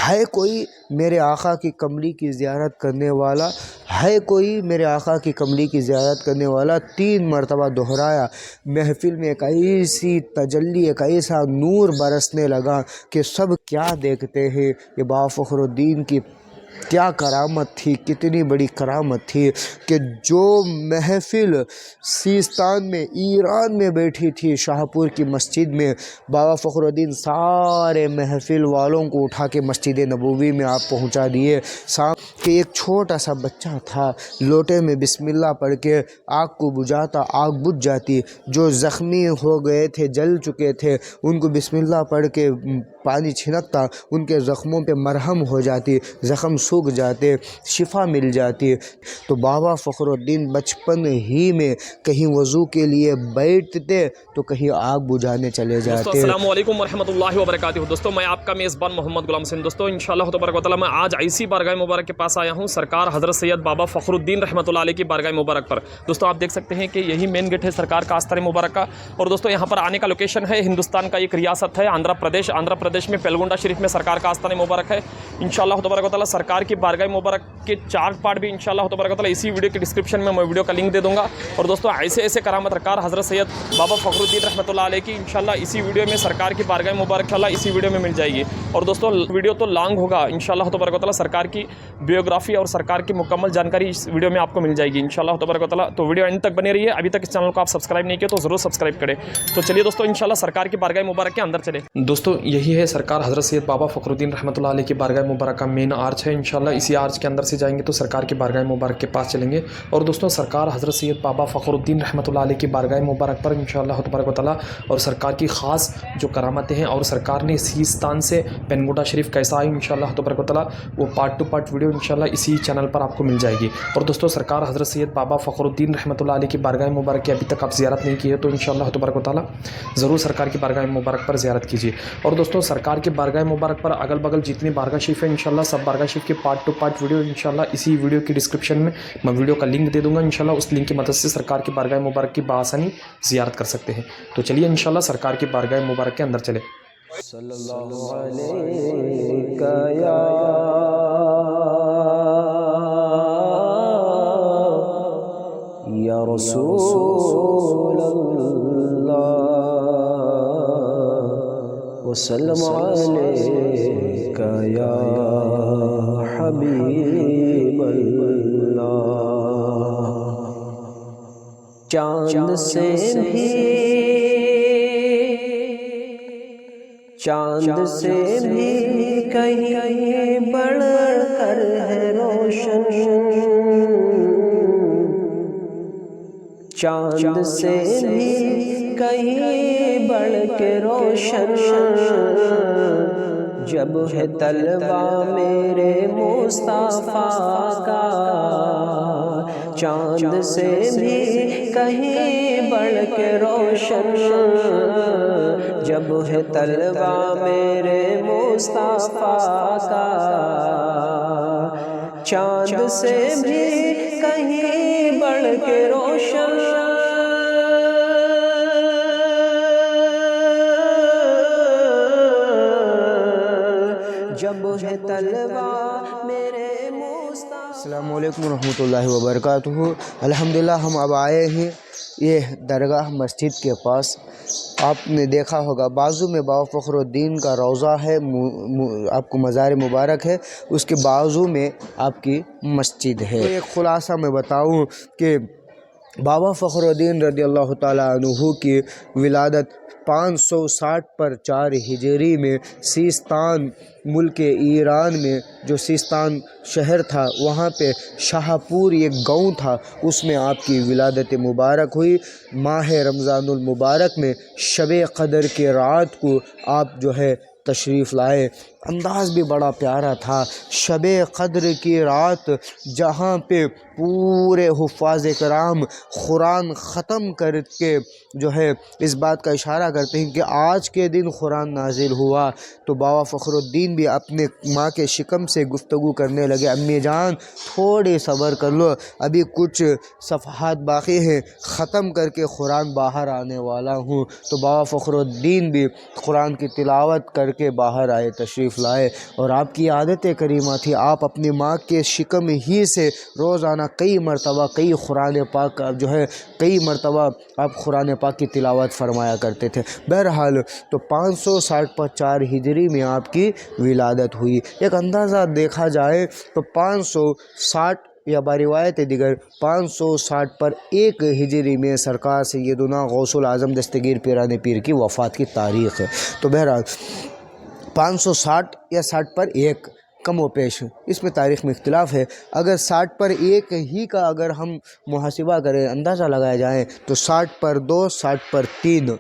ہے کوئی میرے آقا کی کملی کی زیارت کرنے والا، ہے کوئی میرے آقا کی کملی کی زیارت کرنے والا، 3 مرتبہ دہرایا۔ محفل میں ایک ایسی تجلی، ایک ایسا نور برسنے لگا کہ سب کیا دیکھتے ہیں، یہ بابا فخر الدین کی کیا کرامت تھی، کتنی بڑی کرامت تھی کہ جو محفل سیستان میں، ایران میں بیٹھی تھی، شاہ پور کی مسجد میں، بابا فخر الدین سارے محفل والوں کو اٹھا کے مسجد نبوی میں آپ پہنچا دیے۔ کہ ایک چھوٹا سا بچہ تھا، لوٹے میں بسم اللہ پڑھ کے آگ کو بجھاتا، آگ بجھ جاتی۔ جو زخمی ہو گئے تھے، جل چکے تھے، ان کو بسم اللہ پڑھ کے پانی چھنکتا، ان کے زخموں پہ مرہم ہو جاتی، زخم سوکھ جاتے، شفا مل جاتی۔ تو بابا فخر الدین بچپن ہی میں کہیں وضو کے لیے بیٹھتے تو کہیں آگ بجھانے چلے جاتے۔ دوستو السلام علیکم ورحمۃ اللہ وبرکاتہ۔ دوستو میں آپ کا میزبان محمد غلام حسین۔ دوستو انشاءاللہ تبارک و تعالیٰ میں آج ایسی بارگاہ مبارک کے پاس آیا ہوں، سرکار حضرت سید بابا فخر الدین رحمۃ اللہ علیہ کی بارگاہ مبارک پر۔ دوستو آپ دیکھ سکتے ہیں کہ یہی مین گیٹ ہے سرکار کا آستان مبارک کا، اور دوستو یہاں پر آنے کا لوکیشن ہے ہندوستان کا ایک ریاست ہے آندھرا پردیش میں پیلگونڈا شریف میں سرکار کا آستان مبارک ہے۔ انشاءاللہ تبارک و تعالیٰ سرکار کی بارگاہ مبارک کے 4 پارٹ بھی انشاءاللہ تبارک و تعالیٰ اسی ویڈیو کے ڈسکرپشن میں ویڈیو کا لنک دے دوں گا۔ اور دوستو ایسے کرامت رکار حضرت سید بابا فخر الدین رحمۃ اللہ علیہ کی انشاءاللہ اسی ویڈیو میں سرکار کی بارگاہ مبارک انشاءاللہ اسی ویڈیو میں مل جائے گی۔ اور دوستو ویڈیو تو لانگ ہوگا، انشاءاللہ تبارک و تعالیٰ سرکار کی بیوگرافی اور سرکار کی مکمل جانکاری اس ویڈیو میں آپ کو مل جائے گی انشاءاللہ تبارک و تعالیٰ۔ تو ویڈیو اینڈ تک بنے رہیے۔ ابھی تک اس چینل کو آپ سبسکرائب نہیں کیا تو ضرور سبسکرائب کریں۔ تو چلیے دوستو انشاءاللہ سرکار کی بارگاہ مبارک کے اندر چلے۔ دوستو یہی ہے سرکار حضرت سید بابا فخر الدین رحمۃ اللہ علیہ کی بارگاہ مبارک کا مین آرچ ہے۔ انشاءاللہ اسی آرچ کے اندر سے جائیں گے تو سرکار کی بارگاہ مبارک کے پاس چلیں گے۔ اور دوستو سرکار حضرت سید بابا فخر الدین رحمۃ اللہ علیہ کی بارگاہ مبارک پر انشاءاللہ تبارک و تعالیٰ اور سرکار کی خاص جو کرامتیں ہیں، اور سرکار نے سیستان سے پینگوڈا شریف کیسا آئی انشاءاللہ تبارک و تعالیٰ، وہ پارٹ ٹو پارٹ ویڈیو انشاءاللہ اسی چینل پر آپ کو مل جائے گی۔ اور دوستو سرکار حضرت سید بابا فخر الدین رحمۃ اللہ علیہ کی بارگاہ مبارک کی ابھی تک آپ زیارت نہیں کی ہے تو انشاءاللہ تبارک و تعالیٰ ضرور سرکار کی بارگاہ مبارک پر زیارت کیجیے۔ اور دوستو سرکار کی بارگاہ مبارک پر اگل بغل جتنی بارگاہ شریف ہے انشاءاللہ سب بارگاہ شریف کے پارٹ ٹو پارٹ ویڈیو انشاءاللہ اسی ویڈیو کی ڈسکرپشن میں ویڈیو کا لنک دے دوں گا۔ انشاءاللہ اس لنک کی مدد سے سرکار کی بارگاہ مبارک کی بآسانی زیارت کر سکتے ہیں۔ تو چلیے انشاءاللہ سرکار کی بارگاہ مبارک کے اندر چلے۔ صلی اللہ علیہ یا رسول اللہ وسلم علیک یا حبیب اللہ۔ چاند سے بھی کہیں بڑھ کر ہے روشن، چاند سے بھی کہیں بڑھ کے روشن، جب ہے طلبہ میرے مصطفیٰ کا، چاند سے بھی کہیں بڑھ کے روشن، جب ہے طلبہ میرے مصطفیٰ کا، چاند سے بھی کہیں بڑھ کے روشن، جب ہے طلبہ میرے مصطفیٰ۔ السلام علیکم ورحمۃ اللہ وبرکاتہ۔ الحمدللہ ہم اب آئے ہیں یہ درگاہ مسجد کے پاس۔ آپ نے دیکھا ہوگا بازو میں بابا فخر الدین کا روضہ ہے، آپ کو مزار مبارک ہے، اس کے بازو میں آپ کی مسجد ہے۔ تو ایک خلاصہ میں بتاؤں کہ بابا فخر الدین رضی اللہ تعالیٰ عنہ کی ولادت 560 پر 4 ہجری میں سیستان ملک ایران میں، جو سیستان شہر تھا وہاں پہ شاہ پور ایک گاؤں تھا، اس میں آپ کی ولادت مبارک ہوئی۔ ماہ رمضان المبارک میں شب قدر کی رات کو آپ جو ہے تشریف لائے۔ انداز بھی بڑا پیارا تھا۔ شب قدر کی رات جہاں پہ پورے حفاظ کرام قرآن ختم کر کے جو ہے اس بات کا اشارہ کرتے ہیں کہ آج کے دن قرآن نازل ہوا، تو بابا فخر الدین بھی اپنے ماں کے شکم سے گفتگو کرنے لگے، امی جان تھوڑی صبر کر لو، ابھی کچھ صفحات باقی ہیں، ختم کر کے قرآن باہر آنے والا ہوں۔ تو بابا فخر الدین بھی قرآن کی تلاوت کر کے باہر آئے، تشریف تشریف لائے اور آپ کی عادت کریمہ تھی، آپ اپنی ماں کے شکم ہی سے روزانہ کئی مرتبہ قرآن پاک جو ہے کئی مرتبہ آپ قرآن پاک کی تلاوت فرمایا کرتے تھے۔ بہرحال تو 564 ہجری میں آپ کی ولادت ہوئی۔ ایک اندازہ دیکھا جائے تو 560 یا باروایت دیگر 561 ہجری میں سرکار سیدنا غوث العظم دستگیر پیران پیر کی وفات کی تاریخ ہے۔ تو بہرحال 560 یا 60 کم و پیش اس میں تاریخ میں اختلاف ہے۔ اگر 60 ہی کا اگر ہم محاسبہ کریں، اندازہ لگایا جائیں تو 60/2 60/3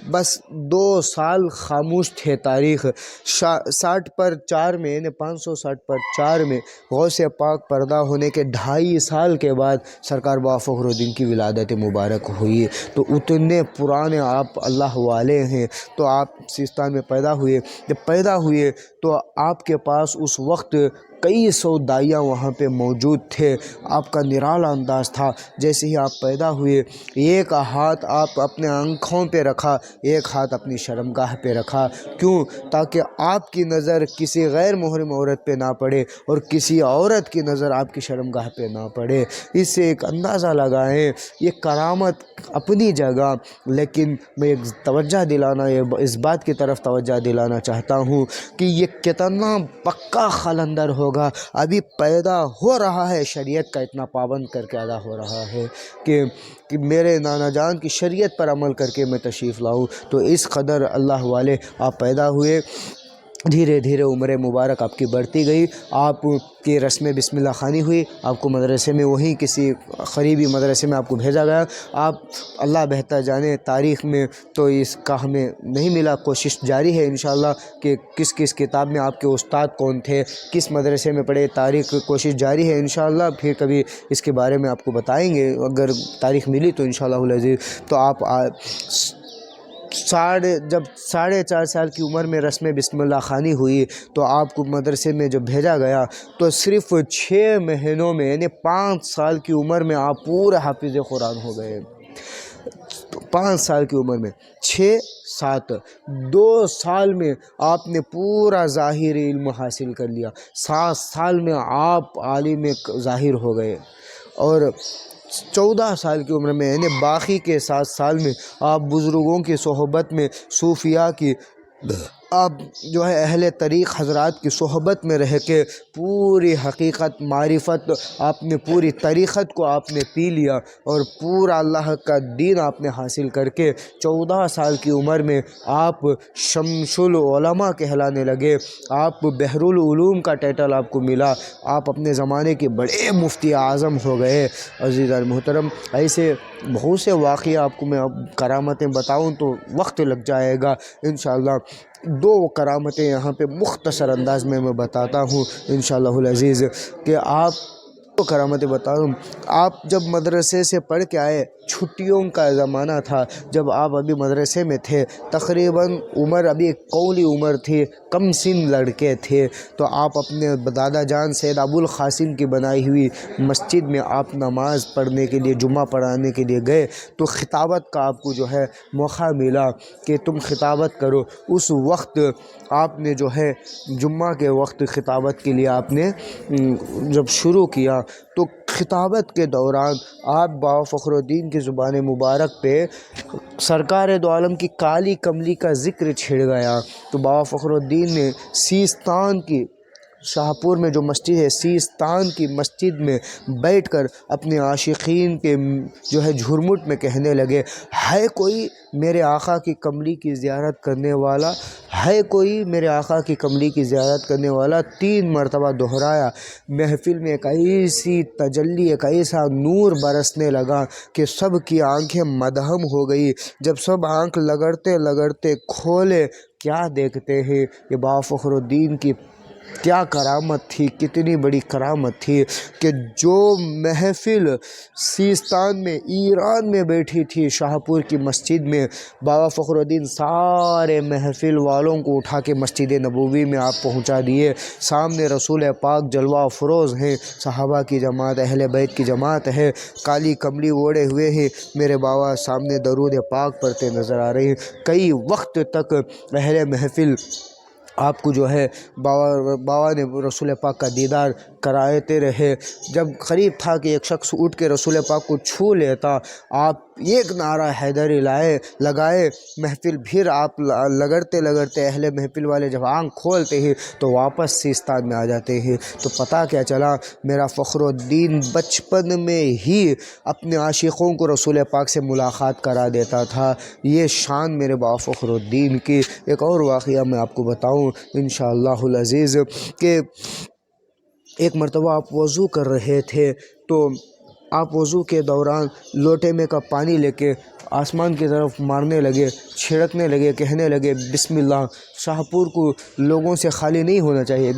بس 2 سال خاموش تھے تاریخ۔ 60/4 میں یعنی 560/4 میں غوث پاک پردہ ہونے کے 2.5 سال کے بعد سرکار بابا فخر الدین کی ولادت مبارک ہوئی۔ تو اتنے پرانے آپ اللہ والے ہیں۔ تو آپ سیستان میں پیدا ہوئے، جب پیدا ہوئے تو آپ کے پاس اس وقت کئی سو دائیاں وہاں پہ موجود تھے۔ آپ کا نرالا انداز تھا۔ جیسے ہی آپ پیدا ہوئے، ایک ہاتھ آپ اپنے آنکھوں پہ رکھا، ایک ہاتھ اپنی شرمگاہ پہ رکھا۔ کیوں؟ تاکہ آپ کی نظر کسی غیر محرم عورت پہ نہ پڑے اور کسی عورت کی نظر آپ کی شرمگاہ پہ نہ پڑے۔ اس سے ایک اندازہ لگائیں، یہ کرامت اپنی جگہ، لیکن میں ایک توجہ دلانا، اس بات کی طرف توجہ دلانا چاہتا ہوں کہ یہ کتنا پکا خلندر ہوگا، ابھی پیدا ہو رہا ہے، شریعت کا اتنا پابند کر کے ادا ہو رہا ہے کہ میرے نانا جان کی شریعت پر عمل کر کے میں تشریف لاؤں۔ تو اس قدر اللہ والے آپ پیدا ہوئے، دھیرے دھیرے عمر مبارک آپ کی بڑھتی گئی، آپ کی رسم بسم اللہ خوانی ہوئی، آپ کو مدرسے میں وہیں کسی قریبی مدرسے میں آپ کو بھیجا گیا۔ آپ اللہ بہتر جانے تاریخ میں تو اس کا ہمیں نہیں ملا، کوشش جاری ہے انشاءاللہ کہ کس کس کتاب میں آپ کے استاد کون تھے، کس مدرسے میں پڑھے، تاریخ کوشش جاری ہے انشاءاللہ، پھر کبھی اس کے بارے میں آپ کو بتائیں گے اگر تاریخ ملی تو انشاءاللہ العزیز۔ تو آپ جب 4.5 سال کی عمر میں رسم بسم اللہ خوانی ہوئی تو آپ کو مدرسے میں جب بھیجا گیا تو صرف 6 مہینوں میں یعنی 5 سال کی عمر میں آپ پورے حافظ قرآن ہو گئے۔ 5 سال کی عمر میں 6-7 2 سال میں آپ نے پورا ظاہری علم حاصل کر لیا، 7 سال میں آپ عالم ظاہر ہو گئے، اور 14 سال کی عمر میں یعنی باقی کے 7 سال میں آپ بزرگوں کی صحبت میں، صوفیاء کی، آپ جو ہے اہل طریق حضرات کی صحبت میں رہ کے پوری حقیقت معرفت آپ نے، پوری طریقت کو آپ نے پی لیا اور پورا اللہ کا دین آپ نے حاصل کر کے 14 سال کی عمر میں آپ شمس العلماء کہلانے لگے، آپ بحر العلوم کا ٹائٹل آپ کو ملا، آپ اپنے زمانے کے بڑے مفتی اعظم ہو گئے۔ عزیزان محترم، ایسے بہت سے واقعہ آپ کو میں اب کرامتیں بتاؤں تو وقت لگ جائے گا انشاءاللہ۔ 2 کرامتیں یہاں پہ مختصر انداز میں بتاتا ہوں انشاءاللہ العزیز کہ آپ کو کرامتیں بتاؤں۔ آپ جب مدرسے سے پڑھ کے آئے، چھٹیوں کا زمانہ تھا، جب آپ ابھی مدرسے میں تھے، تقریباً عمر ابھی قولی عمر تھی، کم سن لڑکے تھے، تو آپ اپنے دادا جان سید ابو القاسم کی بنائی ہوئی مسجد میں آپ نماز پڑھنے کے لیے، جمعہ پڑھانے کے لیے گئے تو خطابت کا آپ کو جو ہے موقع ملا کہ تم خطابت کرو۔ اس وقت آپ نے جو ہے جمعہ کے وقت خطابت کے لیے آپ نے جب شروع کیا تو خطابت کے دوران آپ بابا فخر الدین کی زبان مبارک پہ سرکار دو عالم کی کالی کملی کا ذکر چھڑ گیا، تو بابا فخر الدین نے سیستان کی شاہپور میں جو مسجد ہے، سیستان کی مسجد میں بیٹھ کر اپنے عاشقین کے جو ہے جھرمٹ میں کہنے لگے، ہے کوئی میرے آقا کی کملی کی زیارت کرنے والا، ہے کوئی میرے آقا کی کملی کی زیارت کرنے والا؟ 3 مرتبہ دہرایا۔ محفل میں ایک ایسی تجلی، ایک ایسا نور برسنے لگا کہ سب کی آنکھیں مدہم ہو گئی۔ جب سب آنکھ لگڑتے کھولے، کیا دیکھتے ہیں؟ یہ بابا فخر الدین کی کیا کرامت تھی، کتنی بڑی کرامت تھی کہ جو محفل سیستان میں، ایران میں بیٹھی تھی شاہپور کی مسجد میں، بابا فخر الدین سارے محفل والوں کو اٹھا کے مسجد نبوی میں آپ پہنچا دیے۔ سامنے رسول پاک جلوہ افروز ہیں، صحابہ کی جماعت، اہل بیت کی جماعت ہے، کالی کملی اوڑھے ہوئے ہیں، میرے بابا سامنے درود پاک پڑھتے نظر آ رہے ہیں۔ کئی وقت تک اہل محفل آپ کو جو ہے بابا نے رسول پاک کا دیدار کراتے رہے۔ جب قریب تھا کہ ایک شخص اٹھ کے رسول پاک کو چھو لیتا، آپ ایک نعرہ حیدری لگائے، محفل پھر آپ لگڑتے اہل محفل والے جب آنکھ کھولتے ہی تو واپس سیستان میں آ جاتے ہیں۔ تو پتہ کیا چلا، میرا فخر الدین بچپن میں ہی اپنے عاشقوں کو رسول پاک سے ملاقات کرا دیتا تھا۔ یہ شان میرے بابا فخر الدین کی۔ ایک اور واقعہ میں آپ کو بتاؤں انشاءاللہ العزیز کہ ایک مرتبہ آپ وضو کر رہے تھے تو آپ وضو کے دوران لوٹے میں کا پانی لے کے آسمان کی طرف مارنے لگے، چھڑکنے لگے، کہنے لگے بسم اللہ۔ شاہپور کو لوگوں سے خالی نہیں ہونا چاہیے،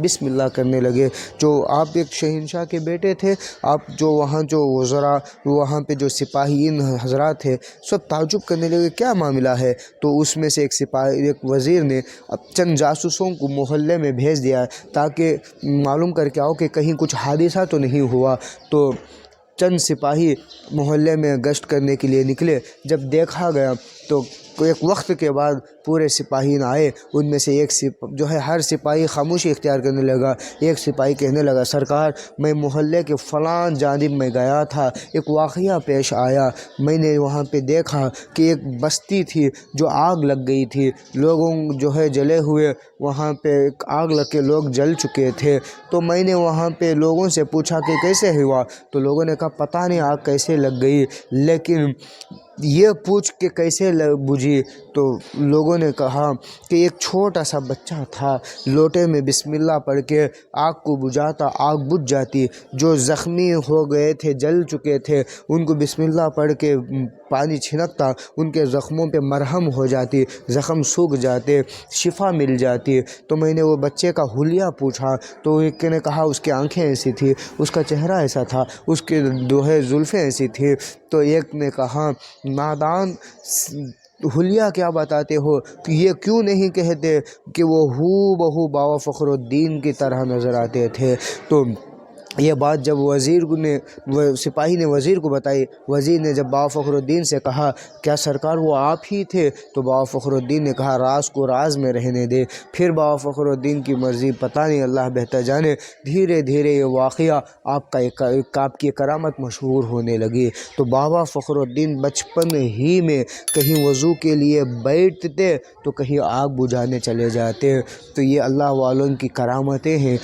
بسم اللہ کرنے لگے۔ جو آپ ایک شہنشاہ کے بیٹے تھے، آپ جو وزراء وہاں پہ جو سپاہین حضرات تھے سب تعجب کرنے لگے کیا معاملہ ہے۔ تو اس میں سے ایک وزیر نے چند جاسوسوں کو محلے میں بھیج دیا تاکہ معلوم کر کے آؤ کہ کہیں کچھ حادثہ تو نہیں ہوا۔ تو چند سپاہی محلے میں گشت کرنے کے لیے نکلے۔ جب دیکھا گیا تو ایک وقت کے بعد پورے سپاہین آئے، ان میں سے ایک ہر سپاہی خاموشی اختیار کرنے لگا۔ ایک سپاہی کہنے لگا سرکار، میں محلے کے فلاں جانب میں گیا تھا، ایک واقعہ پیش آیا، میں نے وہاں پہ دیکھا کہ ایک بستی تھی جو آگ لگ گئی تھی، لوگوں جلے ہوئے وہاں پہ آگ لگ کے لوگ جل چکے تھے۔ تو میں نے وہاں پہ لوگوں سے پوچھا کہ کیسے ہوا، تو لوگوں نے کہا پتہ نہیں آگ کیسے لگ گئی، لیکن یہ پوچھ کے کیسے بجھی، تو لوگوں نے کہا کہ ایک چھوٹا سا بچہ تھا، لوٹے میں بسم اللہ پڑھ کے آگ کو بجھاتا، آگ بجھ جاتی۔ جو زخمی ہو گئے تھے، جل چکے تھے، ان کو بسم اللہ پڑھ کے پانی چھنکتا، ان کے زخموں پہ مرہم ہو جاتی، زخم سوکھ جاتے، شفا مل جاتی۔ تو میں نے وہ بچے کا حلیہ پوچھا تو ایک نے کہا اس کی آنکھیں ایسی تھی، اس کا چہرہ ایسا تھا، اس کے زلفیں ایسی تھی۔ تو ایک نے کہا نادان، حلیہ کیا بتاتے ہو، یہ کیوں نہیں کہتے کہ وہ بہو بابا فخر الدین کی طرح نظر آتے تھے۔ تو یہ بات جب سپاہی نے وزیر کو بتائی، وزیر نے جب بابا فخر الدین سے کہا کیا سرکار وہ آپ ہی تھے، تو بابا فخر الدین نے کہا راز کو راز میں رہنے دے۔ پھر بابا فخر الدین کی مرضی پتہ نہیں، اللہ بہتر جانے، دھیرے دھیرے یہ واقعہ آپ کی کرامت مشہور ہونے لگی۔ تو بابا فخر الدین بچپن ہی میں کہیں وضو کے لیے بیٹھتے تو کہیں آگ بجھانے چلے جاتے۔ تو یہ اللہ والوں کی کرامتیں ہیں۔